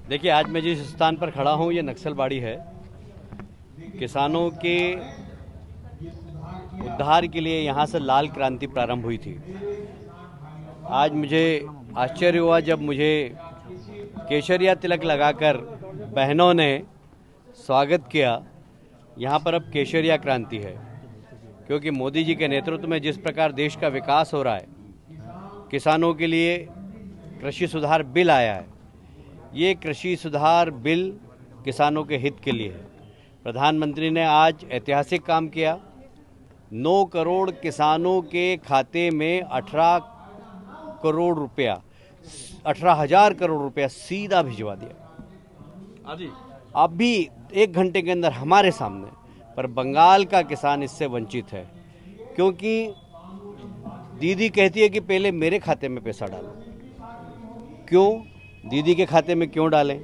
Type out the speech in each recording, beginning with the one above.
देखिए, आज मैं जिस स्थान पर खड़ा हूँ ये नक्सलबाड़ी है। किसानों के उद्धार के लिए यहाँ से लाल क्रांति प्रारंभ हुई थी। आज मुझे आश्चर्य हुआ जब मुझे केसरिया तिलक लगाकर बहनों ने स्वागत किया। यहाँ पर अब केसरिया क्रांति है, क्योंकि मोदी जी के नेतृत्व में जिस प्रकार देश का विकास हो रहा है, किसानों के लिए कृषि सुधार बिल आया है। ये कृषि सुधार बिल किसानों के हित के लिए है। प्रधानमंत्री ने आज ऐतिहासिक काम किया। 9 करोड़ किसानों के खाते में 18 करोड़ रुपया 18,000 करोड़ रुपया सीधा भिजवा दिया। अभी 1 घंटे के अंदर हमारे सामने, पर बंगाल का किसान इससे वंचित है, क्योंकि दीदी कहती है कि पहले मेरे खाते में पैसा डालो। क्यों दीदी के खाते में क्यों डालें?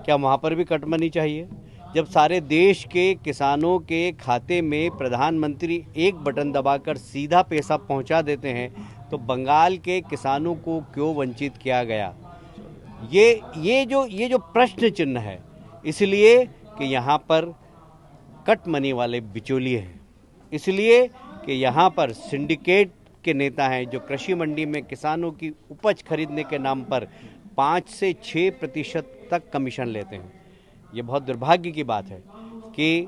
क्या वहाँ पर भी कट मनी चाहिए? जब सारे देश के किसानों के खाते में प्रधानमंत्री एक बटन दबाकर सीधा पैसा पहुँचा देते हैं, तो बंगाल के किसानों को क्यों वंचित किया गया? ये जो प्रश्न चिन्ह है, इसलिए कि यहाँ पर कट मनी वाले बिचौलिए हैं, इसलिए कि यहाँ पर सिंडिकेट के नेता हैं जो कृषि मंडी में किसानों की उपज खरीदने के नाम पर 5 से 6% तक कमीशन लेते हैं। ये बहुत दुर्भाग्य की बात है कि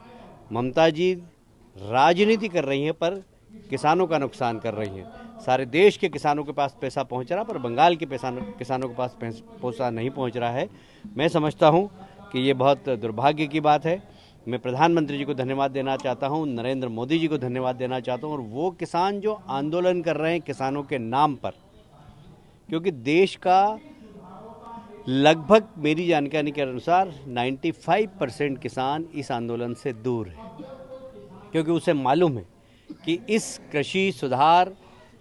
ममता जी राजनीति कर रही हैं, पर किसानों का नुकसान कर रही हैं। सारे देश के किसानों के पास पैसा पहुंच रहा, पर बंगाल के किसानों के पास पैसा नहीं पहुंच रहा है। मैं समझता हूं कि ये बहुत दुर्भाग्य की बात है। मैं प्रधानमंत्री जी को धन्यवाद देना चाहता हूं, नरेंद्र मोदी जी को धन्यवाद देना चाहता हूं, और वो किसान जो आंदोलन कर रहे हैं किसानों के नाम पर, क्योंकि देश का लगभग मेरी जानकारी के अनुसार 95% किसान इस आंदोलन से दूर है, क्योंकि उसे मालूम है कि इस कृषि सुधार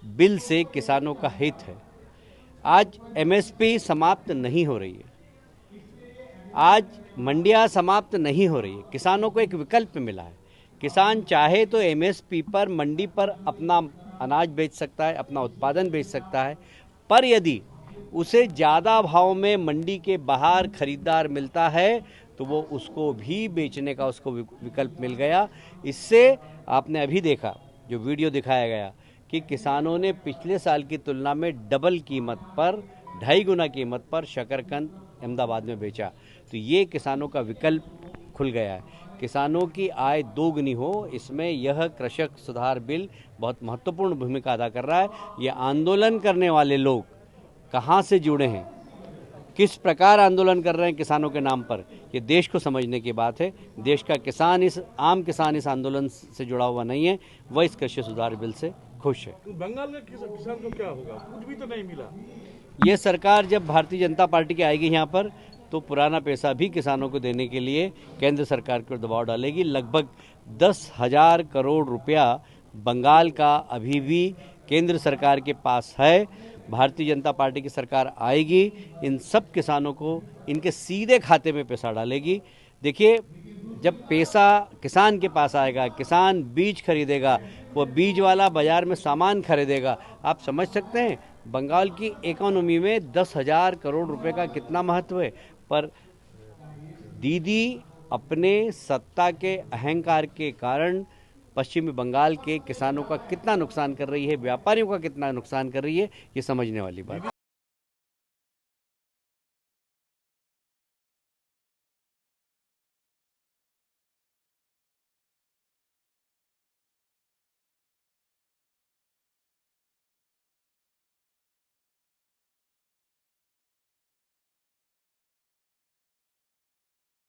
बिल से किसानों का हित है। आज एमएसपी समाप्त नहीं हो रही है, आज मंडियां समाप्त नहीं हो रही है। किसानों को एक विकल्प मिला है। किसान चाहे तो एमएसपी पर मंडी पर अपना अनाज बेच सकता है, अपना उत्पादन बेच सकता है, पर यदि उसे ज़्यादा भाव में मंडी के बाहर खरीदार मिलता है तो वो उसको भी बेचने का उसको विकल्प मिल गया। इससे आपने अभी देखा जो वीडियो दिखाया गया कि किसानों ने पिछले साल की तुलना में डबल कीमत पर, 2.5 गुना कीमत पर शकरकंद अहमदाबाद में बेचा। तो ये किसानों का विकल्प खुल गया है। किसानों की आय दोगुनी हो, इसमें यह कृषक सुधार बिल बहुत महत्वपूर्ण भूमिका अदा कर रहा है। ये आंदोलन करने वाले लोग कहाँ से जुड़े हैं, किस प्रकार आंदोलन कर रहे हैं किसानों के नाम पर, ये देश को समझने की बात है। देश का किसान, आम किसान इस आंदोलन से जुड़ा हुआ नहीं है, वह इस कृषि सुधार बिल से खुश है। बंगाल का किसान को क्या होगा? कुछ भी तो नहीं मिला। ये सरकार जब भारतीय जनता पार्टी की आएगी यहाँ पर, तो पुराना पैसा भी किसानों को देने के लिए केंद्र सरकार को दबाव डालेगी। लगभग 10,000 करोड़ रुपया बंगाल का अभी भी केंद्र सरकार के पास है। भारतीय जनता पार्टी की सरकार आएगी, इन सब किसानों को इनके सीधे खाते में पैसा डालेगी। देखिए, जब पैसा किसान के पास आएगा, किसान बीज खरीदेगा, वो बीज वाला बाजार में सामान खरीदेगा। आप समझ सकते हैं बंगाल की इकोनॉमी में 10,000 करोड़ रुपए का कितना महत्व है। पर दीदी अपने सत्ता के अहंकार के कारण पश्चिमी बंगाल के किसानों का कितना नुकसान कर रही है, व्यापारियों का कितना नुकसान कर रही है, ये समझने वाली बात है।